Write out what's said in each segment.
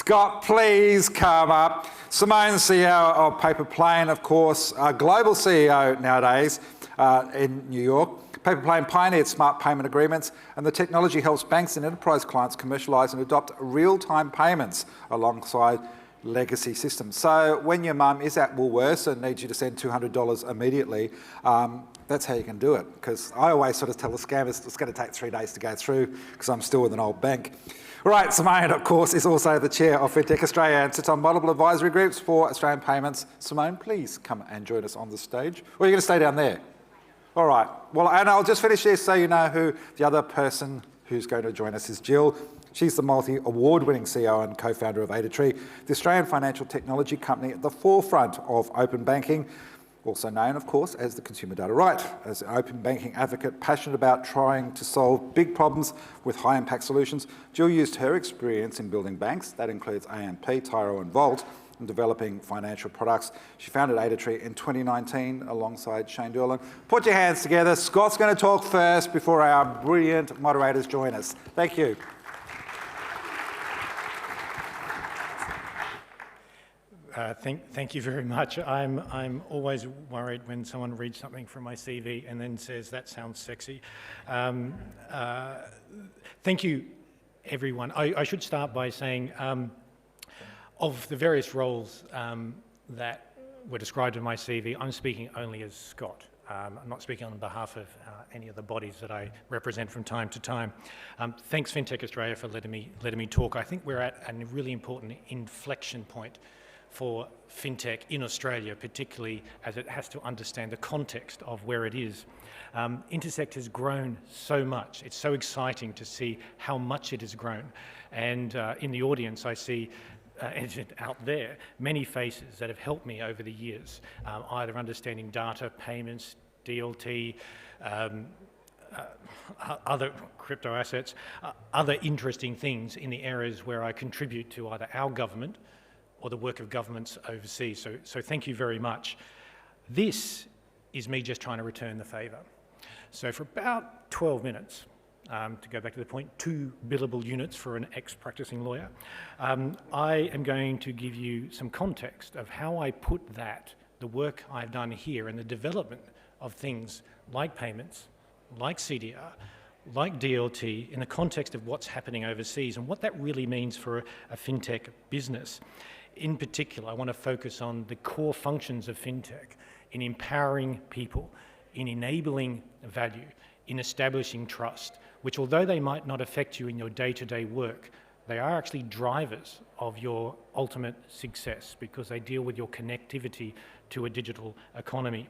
Scott, please come up. Simone, CEO of Paperplane, of course, a global CEO nowadays in New York. Paperplane pioneered smart payment agreements, and the technology helps banks and enterprise clients commercialise and adopt real-time payments alongside legacy systems. So when your mum is at Woolworths and needs you to send $200 immediately, that's how you can do it. Because I always sort of tell the scammers it's going to take 3 days to go through because I'm still with an old bank. Right, Simone, of course, is also the chair of FinTech Australia and sits on multiple advisory groups for Australian payments. Simone, please come and join us on the stage. Or are you going to stay down there? All right. Well, and I'll just finish this so you know who the other person who's going to join us is Jill. She's the multi-award-winning CEO and co-founder of Adatree, the Australian financial technology company at the forefront of open banking, also known, of course, as the consumer data right. As an open banking advocate, passionate about trying to solve big problems with high-impact solutions, Jill used her experience in building banks, that includes AMP, Tyro and Volt, and developing financial products. She founded Adatree in 2019 alongside Shane Durlan. Put your hands together. Scott's going to talk first before our brilliant moderators join us. Thank you. Thank you very much. I'm always worried when someone reads something from my CV and then says, that sounds sexy. Thank you, everyone. I should start by saying, of the various roles that were described in my CV, I'm speaking only as Scott. I'm not speaking on behalf of any of the bodies that I represent from time to time. Thanks, FinTech Australia, for letting me talk. I think we're at a really important inflection point for fintech in Australia, particularly as it has to understand the context of where it is. Intersect has grown so much. It's so exciting to see how much it has grown. And in the audience, I see out there many faces that have helped me over the years, either understanding data, payments, DLT, other crypto assets, other interesting things in the areas where I contribute to either our government or the work of governments overseas. So thank you very much. This is me just trying to return the favour. So for about 12 minutes, to go back to the point, 2 billable units for an ex-practising lawyer, I am going to give you some context of how I put that, the work I've done here and the development of things like payments, like CDR, like DLT, in the context of what's happening overseas and what that really means for a fintech business. In particular, I want to focus on the core functions of fintech in empowering people, in enabling value, in establishing trust, which although they might not affect you in your day-to-day work, they are actually drivers of your ultimate success because they deal with your connectivity to a digital economy.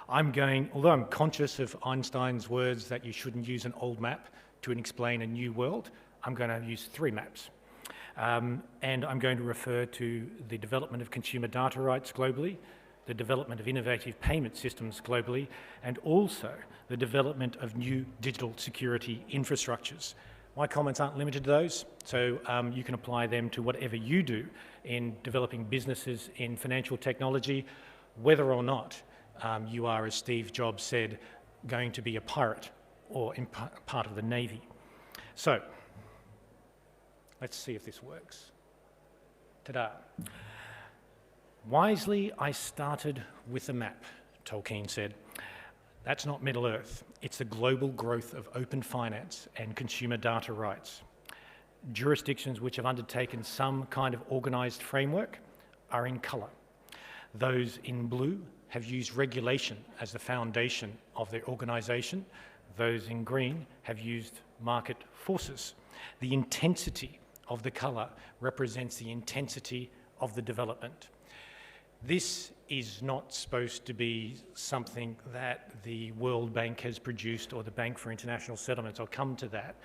Although I'm conscious of Einstein's words that you shouldn't use an old map to explain a new world, I'm going to use 3 maps. And I'm going to refer to the development of consumer data rights globally, the development of innovative payment systems globally, and also the development of new digital security infrastructures. My comments aren't limited to those, so you can apply them to whatever you do in developing businesses in financial technology, whether or not you are, as Steve Jobs said, going to be a pirate or in part of the Navy. So, let's see if this works. Ta-da. Wisely, I started with a map, Tolkien said. That's not Middle-earth. It's the global growth of open finance and consumer data rights. Jurisdictions which have undertaken some kind of organised framework are in colour. Those in blue have used regulation as the foundation of their organisation. Those in green have used market forces. The intensity of the colour represents the intensity of the development. This is not supposed to be something that the World Bank has produced or the Bank for International Settlements. I'll come to that.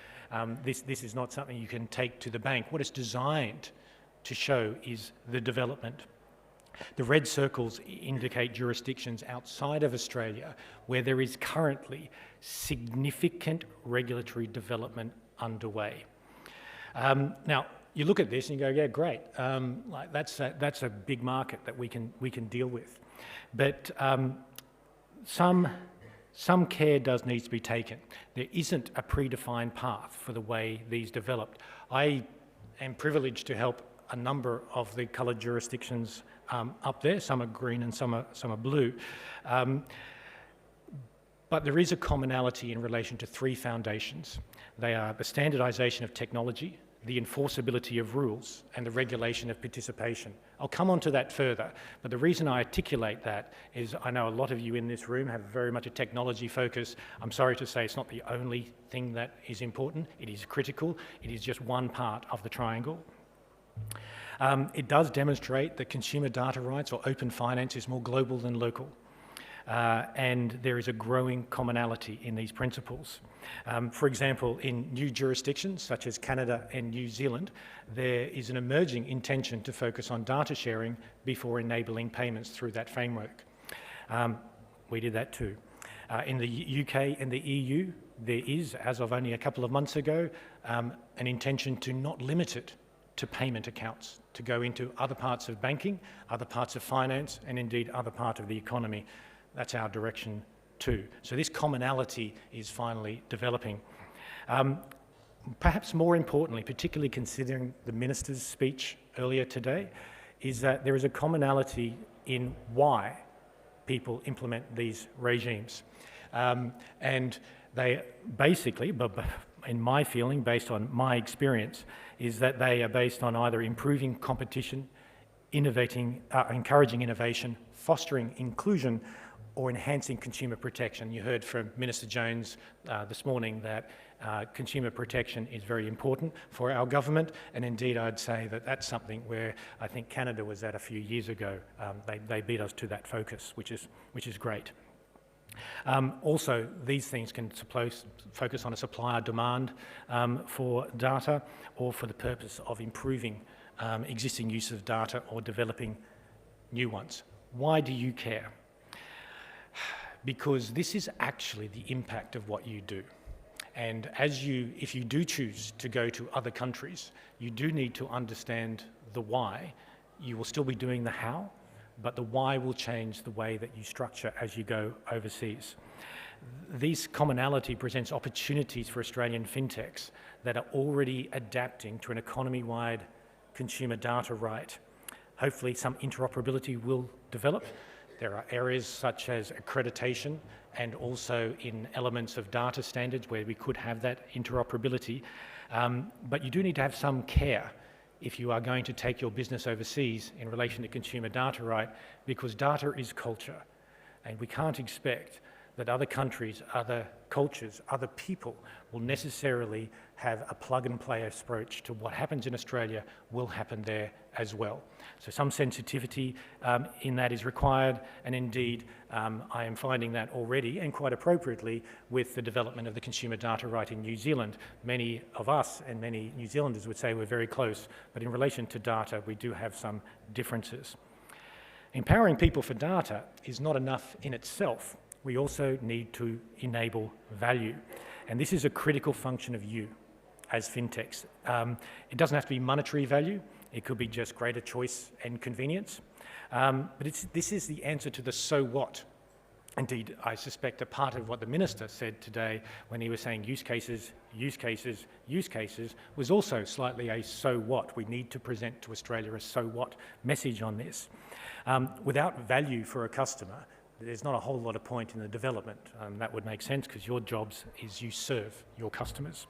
This is not something you can take to the bank. What it's designed to show is the development. The red circles indicate jurisdictions outside of Australia where there is currently significant regulatory development underway. Now, you look at this and you go, yeah, great. Like that's a big market that we can deal with, but some care needs to be taken. There isn't a predefined path for the way these developed. I and privileged to help a number of the coloured jurisdictions up there. Some are green and some are blue. But there is a commonality in relation to three foundations. They are the standardisation of technology, the enforceability of rules, and the regulation of participation. I'll come on to that further, but the reason I articulate that is I know a lot of you in this room have very much a technology focus. I'm sorry to say it's not the only thing that is important. It is critical. It is just one part of the triangle. It does demonstrate that consumer data rights or open finance is more global than local. And there is a growing commonality in these principles. For example, in new jurisdictions such as Canada and New Zealand, there is an emerging intention to focus on data sharing before enabling payments through that framework. We did that too. In the UK and the EU, there is, as of only a couple of months ago, an intention to not limit it to payment accounts, to go into other parts of banking, other parts of finance, and indeed other parts of the economy. That's our direction too. So this commonality is finally developing. Perhaps more importantly, particularly considering the Minister's speech earlier today, is that there is a commonality in why people implement these regimes. And they basically, in my feeling, based on my experience, is that they are based on either improving competition, encouraging innovation, fostering inclusion, or enhancing consumer protection. You heard from Minister Jones this morning that consumer protection is very important for our government, and indeed I'd say that that's something where I think Canada was at a few years ago. They beat us to that focus, which is great. Also, these things can focus on a supply or demand for data, or for the purpose of improving existing use of data or developing new ones. Why do you care? Because this is actually the impact of what you do. And if you do choose to go to other countries, you do need to understand the why. You will still be doing the how, but the why will change the way that you structure as you go overseas. This commonality presents opportunities for Australian fintechs that are already adapting to an economy-wide consumer data right. Hopefully some interoperability will develop. There are areas such as accreditation and also in elements of data standards where we could have that interoperability. But you do need to have some care if you are going to take your business overseas in relation to consumer data right, because data is culture. And we can't expect that other countries, other cultures, other people will necessarily have a plug-and-play approach to what happens in Australia will happen there as well. So some sensitivity in that is required, and indeed I am finding that already, and quite appropriately, with the development of the consumer data right in New Zealand. Many of us and many New Zealanders would say we're very close, but in relation to data we do have some differences. Empowering people for data is not enough in itself. We also need to enable value. And this is a critical function of you as fintechs. It doesn't have to be monetary value. It could be just greater choice and convenience. But this is the answer to the so what. Indeed, I suspect a part of what the Minister said today when he was saying use cases, use cases, use cases, was also slightly a so what. We need to present to Australia a so what message on this. Without value for a customer, there's not a whole lot of point in the development. That would make sense because your jobs is you serve your customers.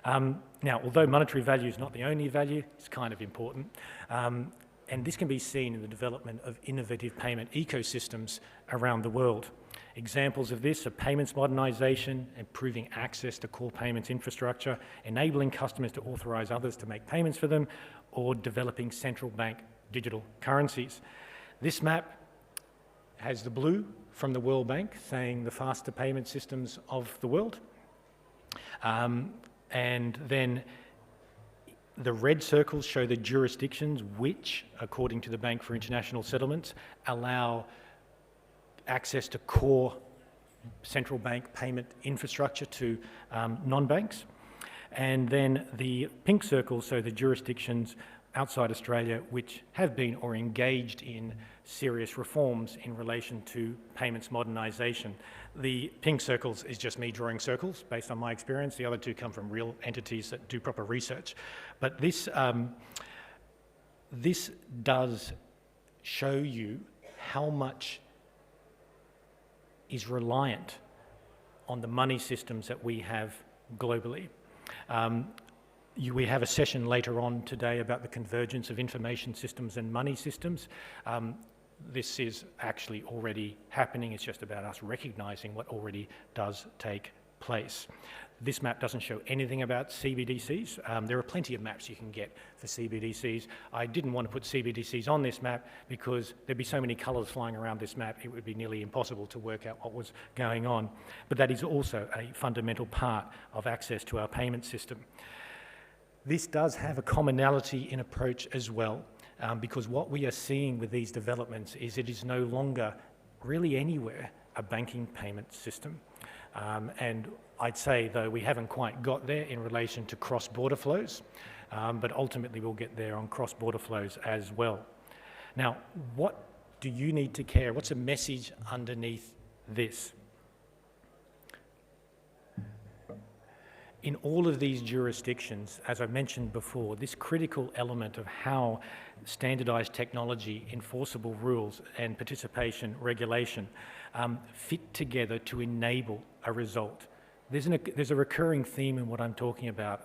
Now, although monetary value is not the only value, it's kind of important. And this can be seen in the development of innovative payment ecosystems around the world. Examples of this are payments modernisation, improving access to core payments infrastructure, enabling customers to authorise others to make payments for them, or developing central bank digital currencies. This map has the blue from the World Bank saying the faster payment systems of the world. And then the red circles show the jurisdictions which, according to the Bank for International Settlements, allow access to core central bank payment infrastructure to non-banks. And then the pink circles show the jurisdictions outside Australia which have been or engaged in serious reforms in relation to payments modernisation. The pink circles is just me drawing circles based on my experience. The other two come from real entities that do proper research. But this does show you how much is reliant on the money systems that we have globally. We have a session later on today about the convergence of information systems and money systems. This is actually already happening. It's just about us recognising what already does take place. This map doesn't show anything about CBDCs. There are plenty of maps you can get for CBDCs. I didn't want to put CBDCs on this map because there'd be so many colours flying around this map, it would be nearly impossible to work out what was going on. But that is also a fundamental part of access to our payment system. This does have a commonality in approach as well, because what we are seeing with these developments is it is no longer really anywhere a banking payment system. And I'd say, though, we haven't quite got there in relation to cross-border flows, but ultimately we'll get there on cross-border flows as well. Now, what do you need to care? What's the message underneath this? In all of these jurisdictions, as I mentioned before, this critical element of how standardised technology, enforceable rules and participation regulation fit together to enable a result. There's a recurring theme in what I'm talking about.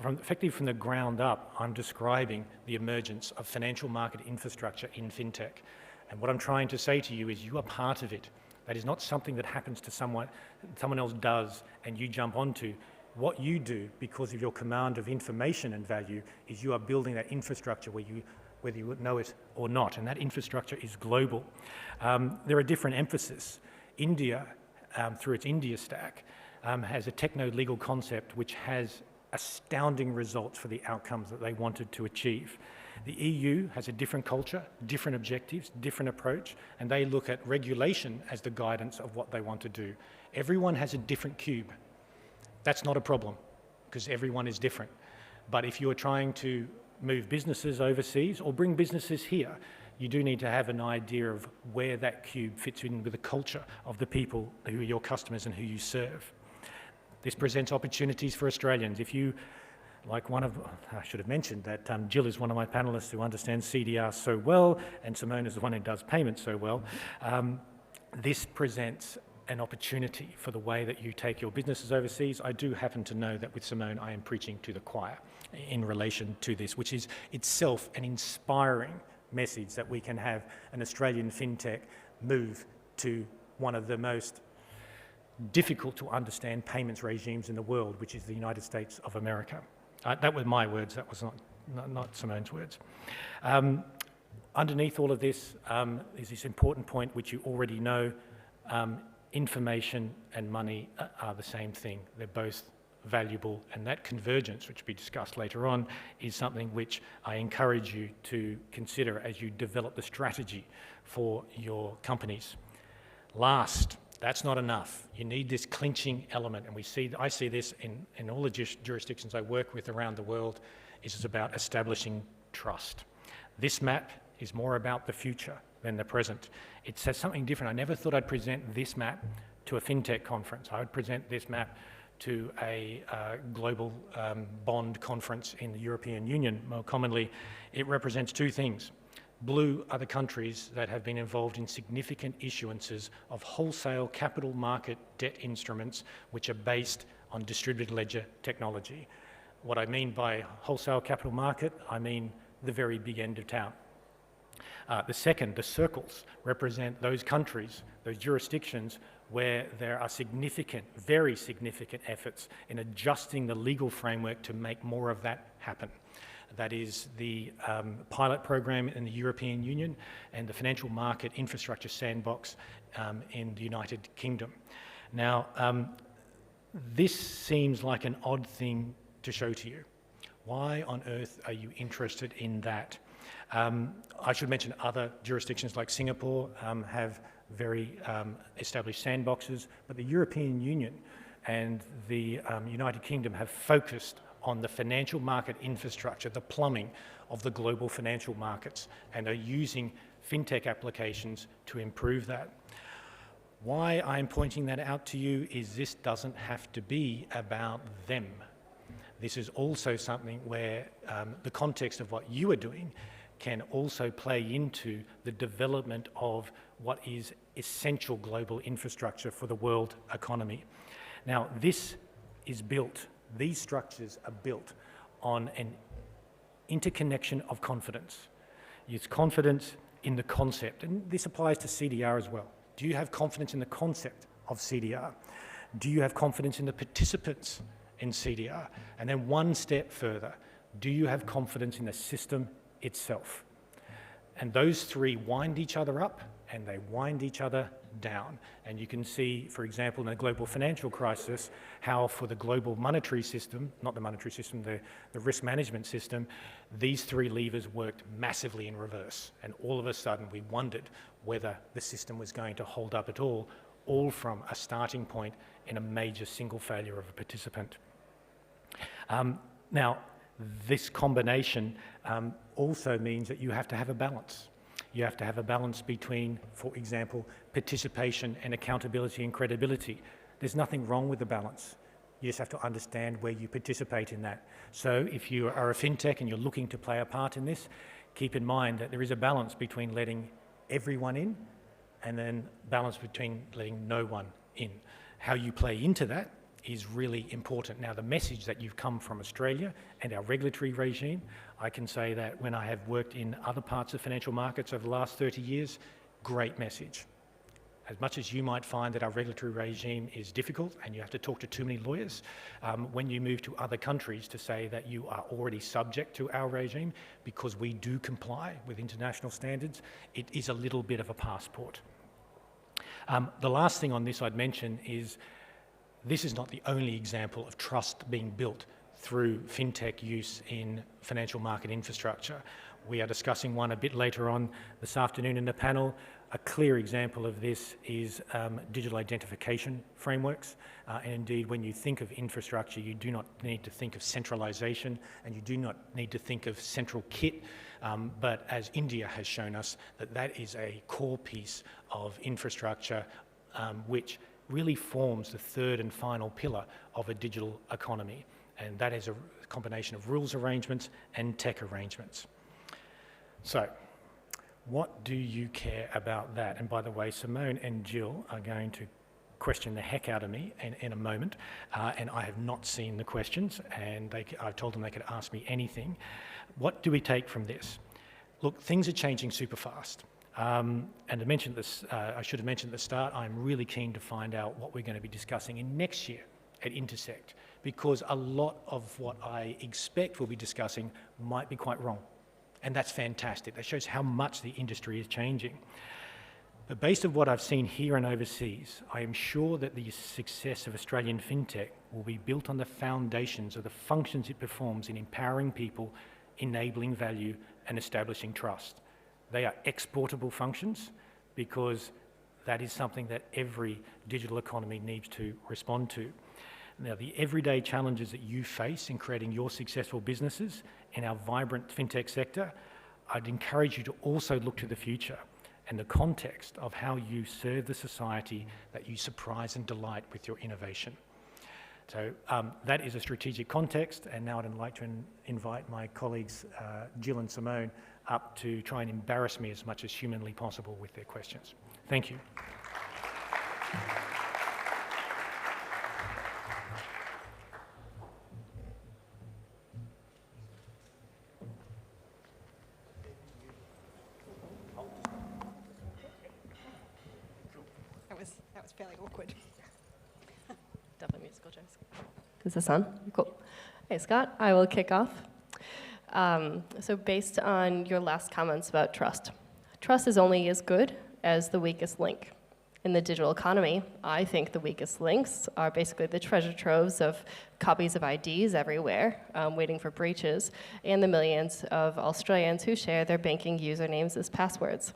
Effectively from the ground up, I'm describing the emergence of financial market infrastructure in fintech. And what I'm trying to say to you is you are part of it. That is not something that happens to someone else does and you jump onto. What you do, because of your command of information and value, is you are building that infrastructure whether you know it or not, and that infrastructure is global. There are different emphases. India, through its India Stack, has a techno-legal concept which has astounding results for the outcomes that they wanted to achieve. The EU has a different culture, different objectives, different approach, and they look at regulation as the guidance of what they want to do. Everyone has a different cube. That's not a problem, because everyone is different. But if you are trying to move businesses overseas or bring businesses here, you do need to have an idea of where that cube fits in with the culture of the people who are your customers and who you serve. This presents opportunities for Australians. If you, I should have mentioned that Jill is one of my panellists who understands CDR so well, and Simone is the one who does payments so well. This presents an opportunity for the way that you take your businesses overseas. I do happen to know that with Simone I am preaching to the choir in relation to this, which is itself an inspiring message that we can have an Australian fintech move to one of the most difficult to understand payments regimes in the world, which is the United States of America. That were my words, that was not Simone's words. Underneath all of this is this important point which you already know. Information and money are the same thing. They're both valuable, and that convergence, which will be discussed later on, is something which I encourage you to consider as you develop the strategy for your companies. Last, that's not enough. You need this clinching element, and I see this in all the jurisdictions I work with around the world. It's about establishing trust. This map is more about the future than the present. It says something different. I never thought I'd present this map to a fintech conference. I would present this map to a global bond conference in the European Union. More commonly, it represents two things. Blue are the countries that have been involved in significant issuances of wholesale capital market debt instruments which are based on distributed ledger technology. What I mean by wholesale capital market, I mean the very big end of town. The second, the circles, represent those countries, those jurisdictions where there are significant, very significant efforts in adjusting the legal framework to make more of that happen. That is the pilot program in the European Union and the financial market infrastructure sandbox in the United Kingdom. Now, this seems like an odd thing to show to you. Why on earth are you interested in that? I should mention other jurisdictions like Singapore have very established sandboxes, but the European Union and the United Kingdom have focused on the financial market infrastructure, the plumbing of the global financial markets, and are using fintech applications to improve that. Why I'm pointing that out to you is this doesn't have to be about them. This is also something where the context of what you are doing can also play into the development of what is essential global infrastructure for the world economy. Now, this is built, these structures are built on an interconnection of confidence. It's confidence in the concept, and this applies to CDR as well. Do you have confidence in the concept of CDR? Do you have confidence in the participants in CDR? And then one step further, do you have confidence in the system itself? And those three wind each other up and they wind each other down. And you can see, for example, in the global financial crisis, how for the global monetary system, not the monetary system, the risk management system, these three levers worked massively in reverse. And all of a sudden we wondered whether the system was going to hold up at all from a starting point in a major single failure of a participant. Now, this combination also means that you have to have a balance. You have to have a balance between, for example, participation and accountability and credibility. There's nothing wrong with the balance. You just have to understand where you participate in that. So if you are a fintech and you're looking to play a part in this, keep in mind that there is a balance between letting everyone in and then balance between letting no one in. How you play into that is really important. Now, the message that you've come from Australia and our regulatory regime, I can say that when I have worked in other parts of financial markets over the last 30 years, great message. As much as you might find that our regulatory regime is difficult and you have to talk to too many lawyers, when you move to other countries to say that you are already subject to our regime because we do comply with international standards, it is a little bit of a passport. The last thing on this I'd mention is this is not the only example of trust being built through fintech use in financial market infrastructure. We are discussing one a bit later on this afternoon in the panel. A clear example of this is digital identification frameworks. And indeed, when you think of infrastructure, you do not need to think of centralization and you do not need to think of central kit. But as India has shown us, that is a core piece of infrastructure which really forms the third and final pillar of a digital economy. And that is a combination of rules arrangements and tech arrangements. So, what do you care about that? And by the way, Simone and Jill are going to question the heck out of me in a moment, and I have not seen the questions, and I've told them they could ask me anything. What do we take from this? Look, things are changing super fast. And to mention this, I should have mentioned at the start, I'm really keen to find out what we're going to be discussing in next year at Intersect, because a lot of what I expect we'll be discussing might be quite wrong. And that's fantastic. That shows how much the industry is changing. But based on what I've seen here and overseas, I am sure that the success of Australian fintech will be built on the foundations of the functions it performs in empowering people, enabling value, and establishing trust. They are exportable functions because that is something that every digital economy needs to respond to. Now, the everyday challenges that you face in creating your successful businesses in our vibrant fintech sector, I'd encourage you to also look to the future and the context of how you serve the society that you surprise and delight with your innovation. So that is a strategic context, and now I'd like to invite my colleagues Jill and Simone up to try and embarrass me as much as humanly possible with their questions. Thank you. That was fairly awkward. Definitely musical chairs. Is this on? Cool. Hey, Scott, I will kick off. So based on your last comments about trust, trust is only as good as the weakest link. In the digital economy, I think the weakest links are basically the treasure troves of copies of IDs everywhere, waiting for breaches, and the millions of Australians who share their banking usernames as passwords.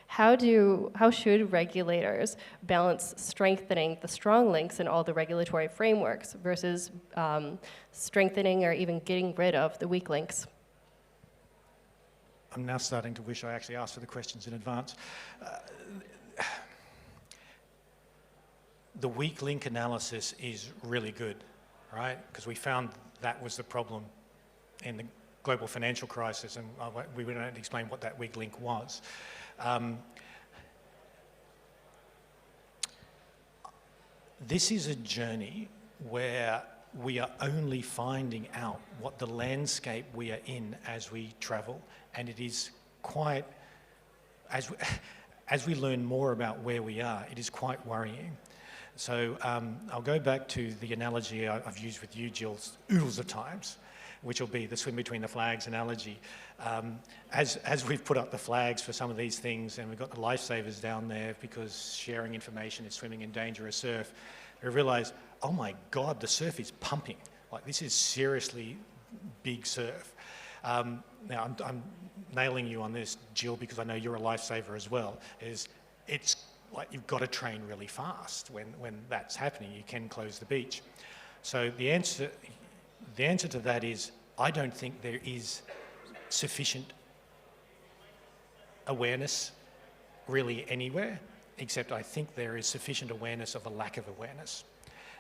How should regulators balance strengthening the strong links in all the regulatory frameworks versus strengthening or even getting rid of the weak links? I'm now starting to wish I actually asked for the questions in advance. The weak link analysis is really good, right? Because we found that was the problem in the global financial crisis, and we went on to explain what that weak link was. This is a journey where we are only finding out what the landscape we are in as we travel, and it is quite, as we learn more about where we are, it is quite worrying. So I'll go back to the analogy I've used with you, Jill, oodles of times, which will be the swim between the flags analogy. As we've put up the flags for some of these things, and we've got the lifesavers down there because sharing information is swimming in dangerous surf, we realise, oh my God, the surf is pumping. Like, this is seriously big surf. Now, I'm nailing you on this, Jill, because I know you're a lifesaver as well. It's like you've got to train really fast when that's happening. You can close the beach. So the answer to that is, I don't think there is sufficient awareness really anywhere, except I think there is sufficient awareness of a lack of awareness.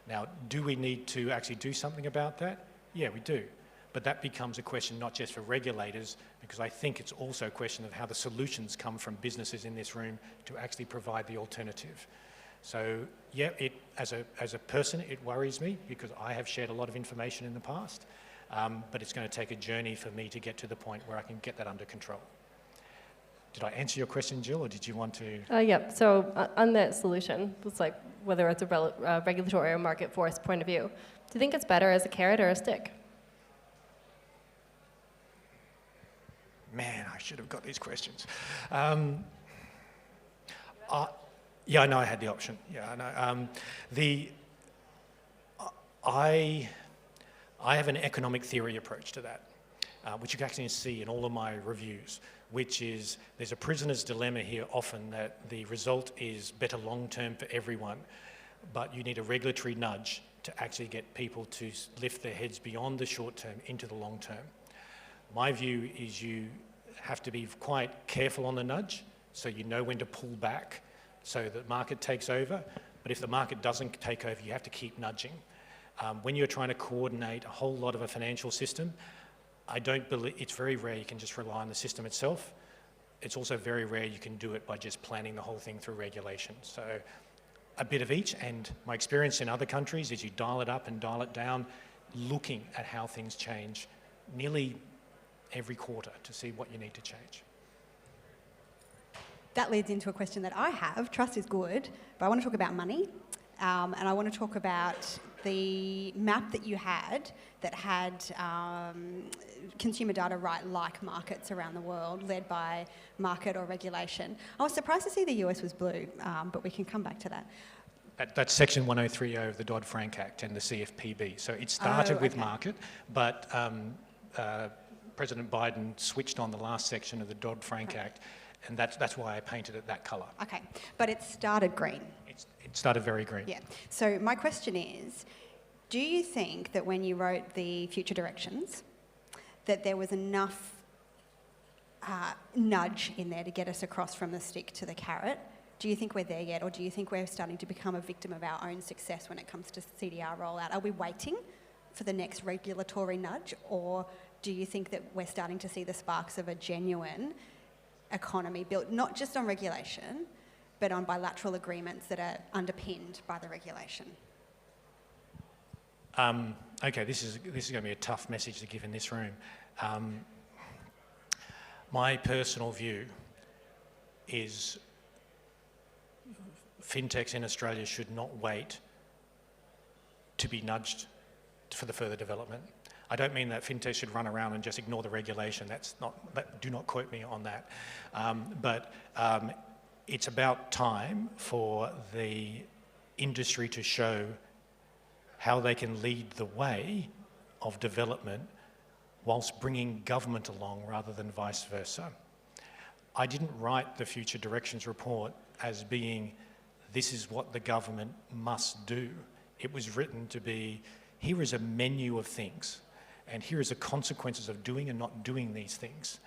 Now, do we need to actually do something about that? Yeah, we do. But that becomes a question not just for regulators, because I think it's also a question of how the solutions come from businesses in this room to actually provide the alternative. So yeah, as a person, it worries me because I have shared a lot of information in the past, but it's going to take a journey for me to get to the point where I can get that under control. Did I answer your question, Jill, or did you want to? Yeah, so on that solution, it's like whether it's a regulatory or market force point of view, do you think it's better as a carrot or a stick? Man, I should have got these questions. Yeah, I know I had the option. Yeah, I know. I have an economic theory approach to that, which you can actually see in all of my reviews, which is there's a prisoner's dilemma here often that the result is better long-term for everyone, but you need a regulatory nudge to actually get people to lift their heads beyond the short-term into the long-term. My view is you have to be quite careful on the nudge so you know when to pull back so that the market takes over. But if the market doesn't take over, you have to keep nudging. When you're trying to coordinate a whole lot of a financial system, I don't believe it's very rare you can just rely on the system itself. It's also very rare you can do it by just planning the whole thing through regulation. So a bit of each, and my experience in other countries is you dial it up and dial it down, looking at how things change nearly every quarter to see what you need to change. That leads into a question that I have. Trust is good, but I want to talk about money, and I want to talk about the map that you had that had consumer data right like markets around the world, led by market or regulation. I was surprised to see the US was blue, but we can come back to that. That's Section 1030 of the Dodd-Frank Act and the CFPB. So it started with market, but President Biden switched on the last section of the Dodd-Frank Act, and that's why I painted it that colour. Okay, but it started green. It started very green. Yeah. So my question is, do you think that when you wrote the future directions, that there was enough nudge in there to get us across from the stick to the carrot? Do you think we're there yet, or do you think we're starting to become a victim of our own success when it comes to CDR rollout? Are we waiting for the next regulatory nudge, or do you think that we're starting to see the sparks of a genuine economy built not just on regulation, but on bilateral agreements that are underpinned by the regulation? Okay, this is going to be a tough message to give in this room. My personal view is fintechs in Australia should not wait to be nudged for the further development. I don't mean that fintechs should run around and just ignore the regulation. Do not quote me on that. But it's about time for the industry to show how they can lead the way of development whilst bringing government along rather than vice versa. I didn't write the Future Directions report as being, this is what the government must do. It was written to be, here is a menu of things, and here is the consequences of doing and not doing these things.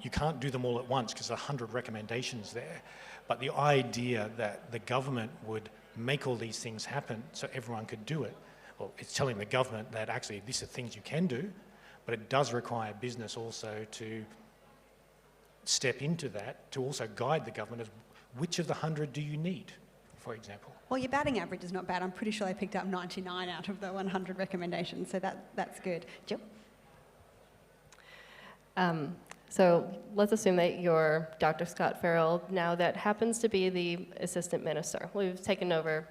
You can't do them all at once because there are 100 recommendations there. But the idea that the government would make all these things happen so everyone could do it, well, it's telling the government that actually these are things you can do, but it does require business also to step into that, to also guide the government as which of the 100 do you need, for example. Well, your batting average is not bad. I'm pretty sure they picked up 99 out of the 100 recommendations, so that's good. Jill? So let's assume that you're Dr. Scott Farrell now that happens to be the assistant minister. We've taken over,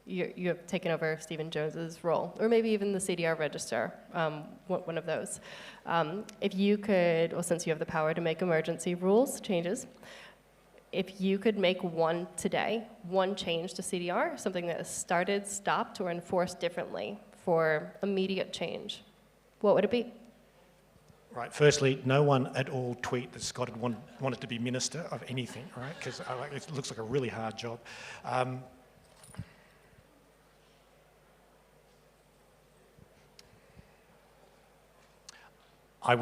you have taken over Stephen Jones's role, or maybe even the CDR register, one of those. If you could, well, since you have the power to make emergency rules changes, if you could make one today, one change to CDR, something that is started, stopped, or enforced differently for immediate change, what would it be? Right, firstly, no one at all tweet that Scott had wanted to be minister of anything, right? Because it looks like a really hard job. I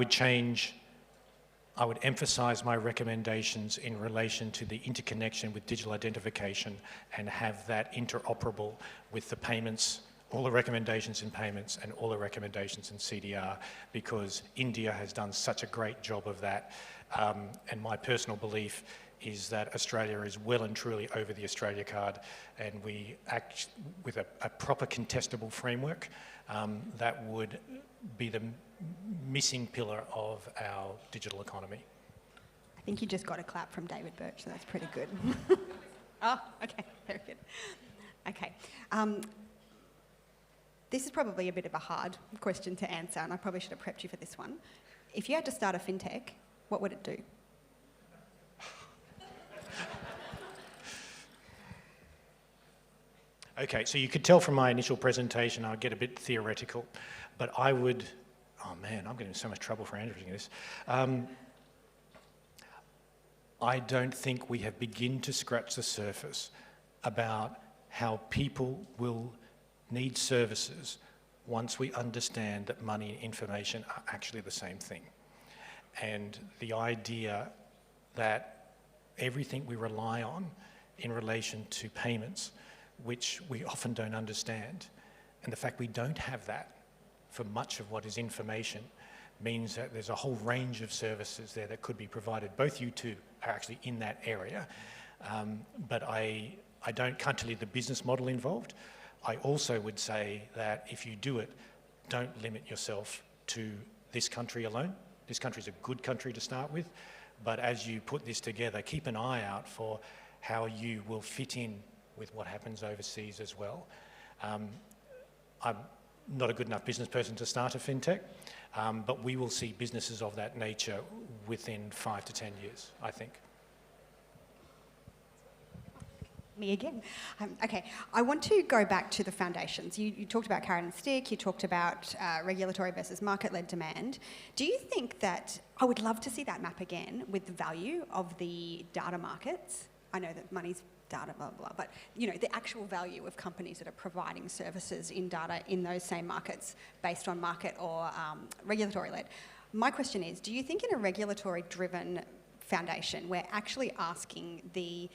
would emphasise my recommendations in relation to the interconnection with digital identification and have that interoperable with the payments, all the recommendations in payments and all the recommendations in CDR, because India has done such a great job of that. And my personal belief is that Australia is well and truly over the Australia card, and we act with a proper contestable framework that would be the missing pillar of our digital economy. I think you just got a clap from David Birch, so that's pretty good. Oh, okay, very good. Okay. This is probably a bit of a hard question to answer, and I probably should have prepped you for this one. If you had to start a fintech, what would it do? Okay, so you could tell from my initial presentation I'd get a bit theoretical, but I would, oh man, I'm getting in so much trouble for answering this. I don't think we have begun to scratch the surface about how people will need services once we understand that money and information are actually the same thing. And the idea that everything we rely on in relation to payments, which we often don't understand, and the fact we don't have that for much of what is information, means that there's a whole range of services there that could be provided. Both you two are actually in that area, but I can't tell you the business model involved. I also would say that if you do it, don't limit yourself to this country alone. This country is a good country to start with, but as you put this together, keep an eye out for how you will fit in with what happens overseas as well. I'm not a good enough business person to start a fintech, but we will see businesses of that nature within 5 to 10 years, I think. Me again. Okay, I want to go back to the foundations. You talked about carrot and stick, you talked about regulatory versus market-led demand. Do you think that, I would love to see that map again with the value of the data markets. I know that money's data, blah, blah, but you know, the actual value of companies that are providing services in data in those same markets based on market or regulatory-led. My question is, do you think in a regulatory-driven foundation, we're actually asking the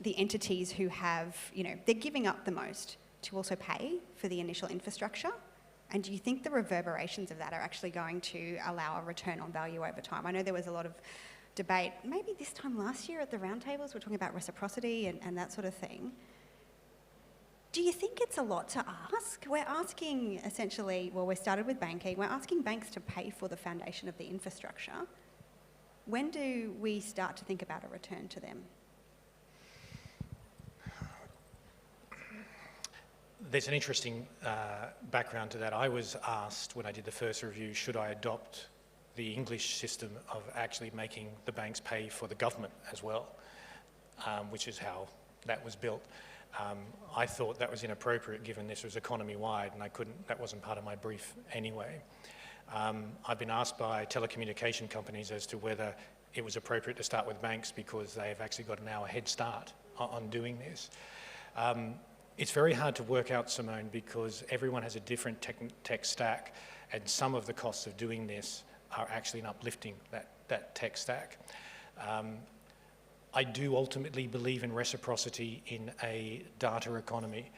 entities who have, you know, they're giving up the most to also pay for the initial infrastructure? And do you think the reverberations of that are actually going to allow a return on value over time? I know there was a lot of debate, maybe this time last year at the roundtables, we're talking about reciprocity and that sort of thing. Do you think it's a lot to ask? We're asking essentially, well, we started with banking, we're asking banks to pay for the foundation of the infrastructure. When do we start to think about a return to them? There's an interesting background to that. I was asked when I did the first review, should I adopt the English system of actually making the banks pay for the government as well, which is how that was built. I thought that was inappropriate given this was economy-wide, and that wasn't part of my brief anyway. I've been asked by telecommunication companies as to whether it was appropriate to start with banks because they've actually got an hour head start on doing this. It's very hard to work out, Simone, because everyone has a different tech stack, and some of the costs of doing this are actually in uplifting that tech stack. I do ultimately believe in reciprocity in a data economy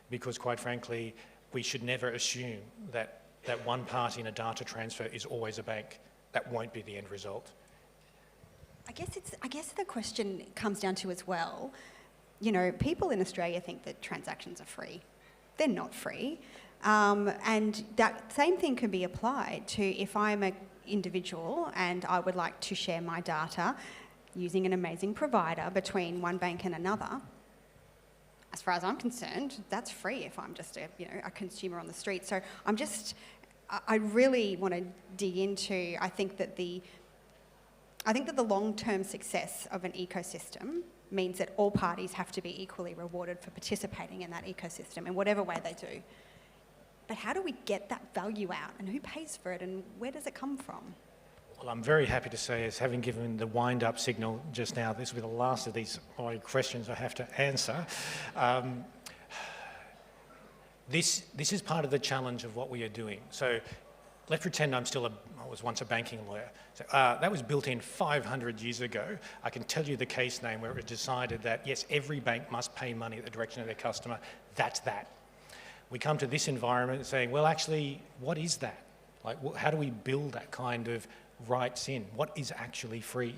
because, quite frankly, we should never assume that one party in a data transfer is always a bank. That won't be the end result. I guess the question comes down to as well, you know, people in Australia think that transactions are free. They're not free. And that same thing can be applied to if I'm an individual and I would like to share my data using an amazing provider between one bank and another. As far as I'm concerned, that's free if I'm just a consumer on the street. So I really want to dig into, I think that the long-term success of an ecosystem means that all parties have to be equally rewarded for participating in that ecosystem in whatever way they do. But how do we get that value out, and who pays for it, and where does it come from? Well, I'm very happy to say, as having given the wind-up signal just now, this will be the last of these questions I have to answer. This is part of the challenge of what we are doing. So let's pretend I was once a banking lawyer. So, that was built in 500 years ago. I can tell you the case name where it was decided that, yes, every bank must pay money at the direction of their customer. That's that. We come to this environment saying, well, actually, what is that? Like, how do we build that kind of rights in? What is actually free?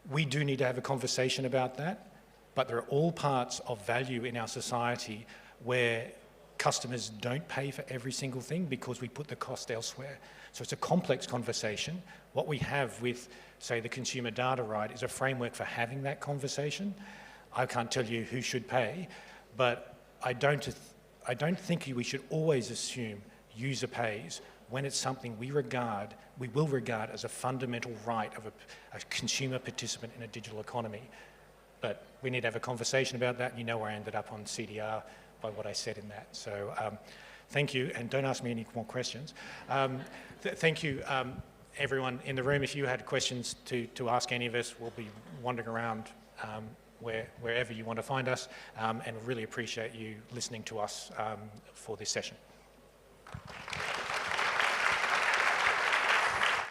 We do need to have a conversation about that, but there are all parts of value in our society where customers don't pay for every single thing because we put the cost elsewhere. So it's a complex conversation. What we have with, say, the consumer data right is a framework for having that conversation. I can't tell you who should pay, but I don't think we should always assume user pays when it's something we will regard as a fundamental right of a consumer participant in a digital economy. But we need to have a conversation about that. You know where I ended up on CDR by what I said in that. So thank you, and don't ask me any more questions. Thank you, everyone in the room. If you had questions to ask any of us, we'll be wandering around wherever you want to find us, and really appreciate you listening to us for this session.